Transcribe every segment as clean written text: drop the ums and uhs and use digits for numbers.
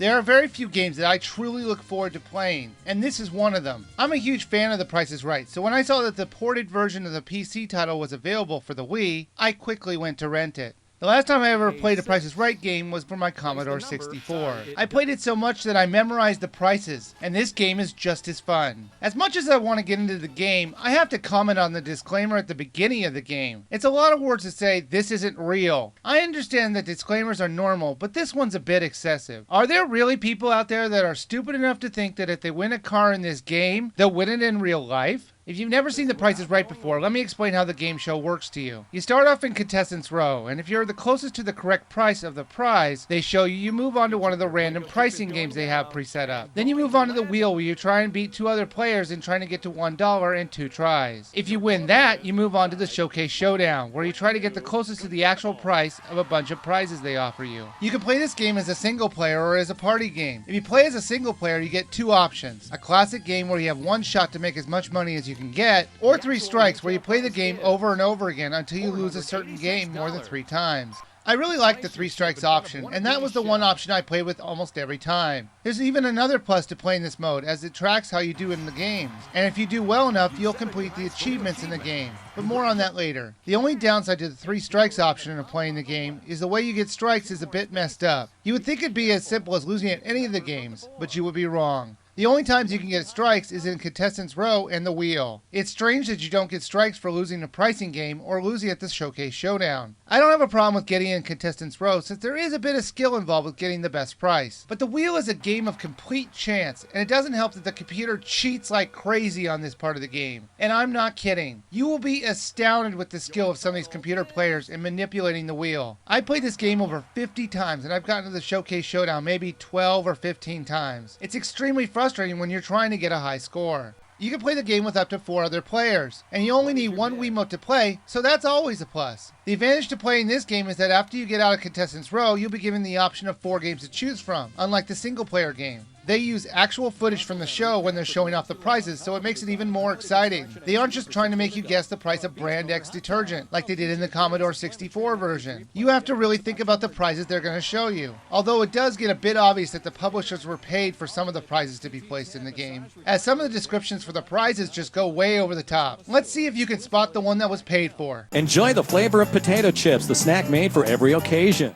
There are very few games that I truly look forward to playing, and this is one of them. I'm a huge fan of The Price is Right, so when I saw that the ported version of the PC title was available for the Wii, I quickly went to rent it. The last time I ever played a Price is Right game was for my Commodore 64. I played it so much that I memorized the prices, and this game is just as fun. As much as I want to get into the game, I have to comment on the disclaimer at the beginning of the game. It's a lot of words to say, this isn't real. I understand that disclaimers are normal, but this one's a bit excessive. Are there really people out there that are stupid enough to think that if they win a car in this game, they'll win it in real life? If you've never seen The Price is Right before, let me explain how the game show works to you. You start off in contestants row, and if you're the closest to the correct price of the prize they show you, you move on to one of the random pricing games they have preset up. Then you move on to the wheel where you try and beat two other players in trying to get to $1 in 2 tries. If you win that, you move on to the Showcase Showdown, where you try to get the closest to the actual price of a bunch of prizes they offer you. You can play this game as a single player or as a party game. If you play as a single player, you get 2 options. A classic game where you have one shot to make as much money as you can get, or 3 strikes where you play the game over and over again until you lose a certain game more than 3 times. I really like the 3 strikes option, and that was the one option I played with almost every time. There's even another plus to playing this mode, as it tracks how you do in the games, and if you do well enough, you'll complete the achievements in the game, but more on that later. The only downside to the 3 strikes option of playing the game is the way you get strikes is a bit messed up. You would think it'd be as simple as losing at any of the games, but you would be wrong. The only times you can get strikes is in Contestants Row and the Wheel. It's strange that you don't get strikes for losing a pricing game or losing at the Showcase Showdown. I don't have a problem with getting in Contestants Row since there is a bit of skill involved with getting the best price. But the Wheel is a game of complete chance, and it doesn't help that the computer cheats like crazy on this part of the game. And I'm not kidding. You will be astounded with the skill of some of these computer players in manipulating the Wheel. I played this game over 50 times, and I've gotten to the Showcase Showdown maybe 12 or 15 times. It's extremely frustrating when you're trying to get a high score. You can play the game with up to 4 other players, and you only need 1 Wiimote to play, so that's always a plus. The advantage to playing this game is that after you get out of Contestants Row, you'll be given the option of 4 games to choose from, unlike the single player game. They use actual footage from the show when they're showing off the prizes, so it makes it even more exciting. They aren't just trying to make you guess the price of brand X detergent, like they did in the Commodore 64 version. You have to really think about the prizes they're going to show you. Although it does get a bit obvious that the publishers were paid for some of the prizes to be placed in the game, as some of the descriptions for the prizes just go way over the top. Let's see if you can spot the one that was paid for. Enjoy the flavor of potato chips, the snack made for every occasion.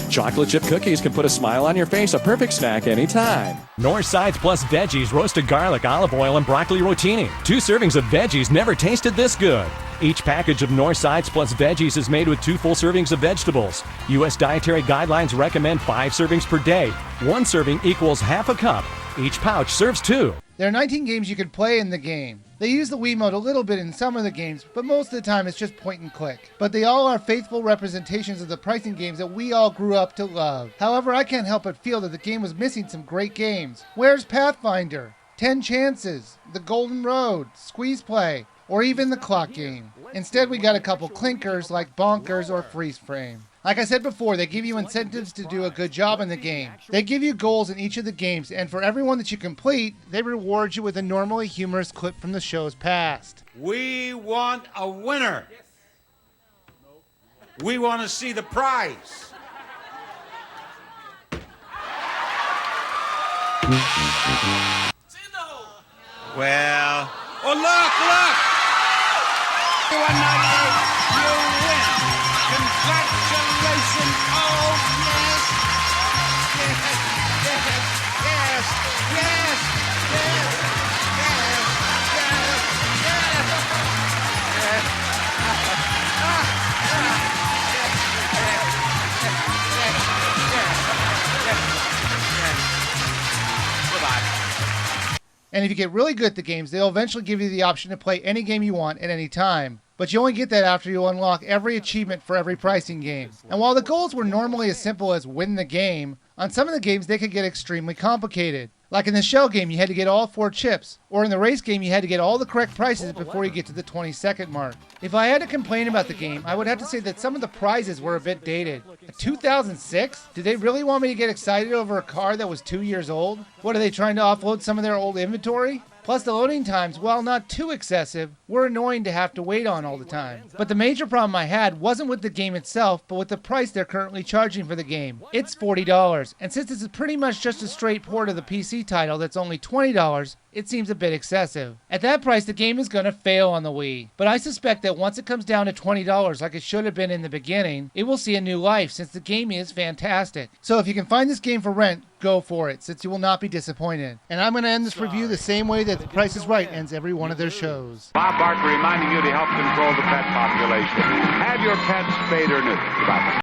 Chocolate chip cookies can put a smile on your face, a perfect snack anytime. North Sides plus veggies, roasted garlic, olive oil, and broccoli rotini. 2 servings of veggies never tasted this good. Each package of North Sides plus veggies is made with 2 full servings of vegetables. U.S. dietary guidelines recommend 5 servings per day. 1 serving equals half a cup. Each pouch serves 2. There are 19 games you can play in the game. They use the Wiimote a little bit in some of the games, but most of the time it's just point and click. But they all are faithful representations of the pricing games that we all grew up to love. However, I can't help but feel that the game was missing some great games. Where's Pathfinder? 10 Chances, The Golden Road, Squeeze Play, or even the Clock game. Instead, we got a couple clinkers like Bonkers or Freeze Frame. Like I said before, they give you incentives to do a good job in the game. They give you goals in each of the games, and for every one that you complete, they reward you with a normally humorous clip from the show's past. We want a winner. We want to see the prize. Well, oh look! 198, you win. Congratulations! Oh yes, And if you get really good at the games, they'll eventually give you the option to play any game you want at any time. But you only get that after you unlock every achievement for every pricing game. And while the goals were normally as simple as win the game, on some of the games they could get extremely complicated. Like in the shell game, you had to get all 4 chips, or in the race game, you had to get all the correct prices before you get to the 20-second mark. If I had to complain about the game, I would have to say that some of the prizes were a bit dated. A 2006? Did they really want me to get excited over a car that was 2 years old? What, are they trying to offload some of their old inventory? Plus the loading times, while not too excessive, were annoying to have to wait on all the time. But the major problem I had wasn't with the game itself, but with the price they're currently charging for the game. It's $40, and since this is pretty much just a straight port of the PC title that's only $20, it seems a bit excessive. At that price, the game is going to fail on the Wii. But I suspect that once it comes down to $20 like it should have been in the beginning, it will see a new life since the game is fantastic. So if you can find this game for rent, go for it, since you will not be disappointed. And I'm going to end this review the same way that The Price is Right ends every one of their shows. Bob Barker reminding you to help control the pet population. Have your pets spayed or neutered. Goodbye.